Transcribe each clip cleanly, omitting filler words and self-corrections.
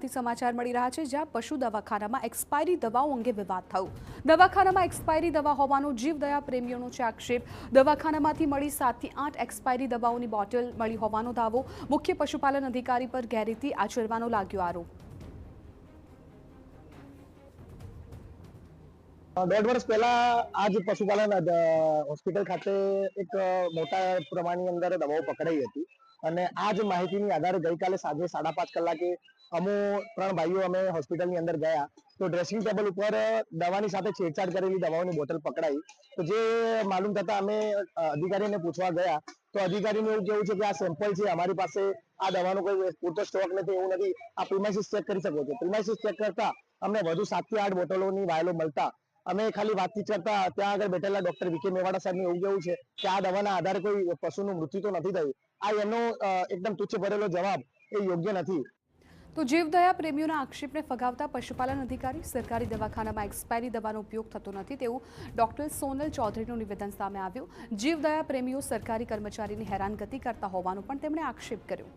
પરથી સમાચાર મળી રહ્યા છે, જ્યાં પશુ દવાખાનામાં એક્સપાયરી દવાઓ અંગે વિવાદ થયો। દવાખાનામાં એક્સપાયરી દવા હોવાનો જીવદયા પ્રેમીઓનો છે આક્ષેપ। દવાખાનામાંથી મળી 7 થી 8 એક્સપાયરી દવાઓની બોટલ મળી હોવાનો દાવો। મુખ્ય પશુપાલન અધિકારી પર ગેરરીતિ આચરવાનો લાગ્યો આરોપ। 1.5 વર્ષ પહેલા आज પશુપાલન હોસ્પિટલ ખાતે એક મોટા પ્રમાણની અંદર દવાઓ પકડાઈ હતી અને આ જ માહિતીની આધારે ગઈકાલે સાંજે 5:30 કલાકે અમો 3 ભાઈઓ અમે હોસ્પિટલની અંદર ગયા તો ડ્રેસિંગ ટેબલ ઉપર દવાની સાથે છેડછાડ કરેલી દવાઓની બોટલ પકડાઈ। તો જે માલુમ થતા અમે અધિકારીને પૂછવા ગયા તો અધિકારીનું એવું કહેવું છે કે આ સેમ્પલ છે, અમારી પાસે આ દવાનો કોઈ પૂરતો સ્ટોક નથી, એવું નથી, આ પ્રિમાઇસિસ ચેક કરી શકો છો। પ્રિમાઇસિસ ચેક કરતા અમને વધુ 7 થી 8 બોટલોની વાયલો મળતા અમે ખાલી વાતચીત કરતા ત્યાં આગળ બેઠેલા ડોક્ટર વી કે મેવાડા સાહેબનું એવું કહેવું છે કે આ દવાના આધારે કોઈ પશુનું મૃત્યુ તો નથી થયું। આ એમનો એકદમ તુચ્છ ભરેલો જવાબ એ યોગ્ય નથી। તો જીવદયા પ્રેમીઓના આક્ષેપને ફગાવતા પશુપાલન અધિકારી સરકારી દવાખાનામાં એક્સપાયરી દવાનો ઉપયોગ થતો નથી તેવું ડોક્ટર સોનલ ચૌધરીનું નિવેદન સામે આવ્યું। જીવદયા પ્રેમીઓ સરકારી કર્મચારીની હેરાનગતિ કરતા હોવાનો પણ તેમણે આક્ષેપ કર્યો।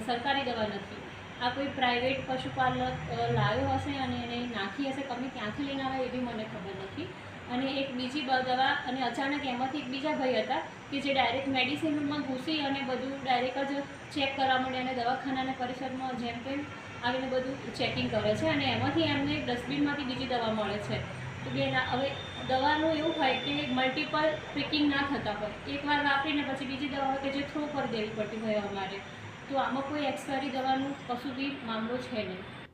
સરકારી દવા નથી, આ કોઈ પ્રાઇવેટ પશુપાલક લાવ્યો હશે અને એને નાખી હશે, કંપની ત્યાંથી લઈને આવે એ બી મને ખબર નથી। અને એક બીજી દવા અને અચાનક એમાંથી એક બીજા ભાઈ હતા કે જે ડાયરેક્ટ મેડિસિનમાં ઘૂસી અને બધું ડાયરેક્ટ જ ચેક કરવા માંડે અને દવાખાનાના પરિસરમાં જેમ તેમ આવીને બધું ચેકિંગ કરે છે અને એમાંથી એમને ડસ્ટબિનમાંથી બીજી દવા મળે છે। તો હવે દવાનું એવું હોય કે મલ્ટિપલ પ્રિકિંગ ના થતા હોય, એકવાર વાપરીને પછી બીજી દવા હોય કે જે થ્રો કરી દેવી પડતી હોય અમારે, તો આમાં કોઈ એક્સપાયરી દવાનું કશું બી મામલો છે નહીં।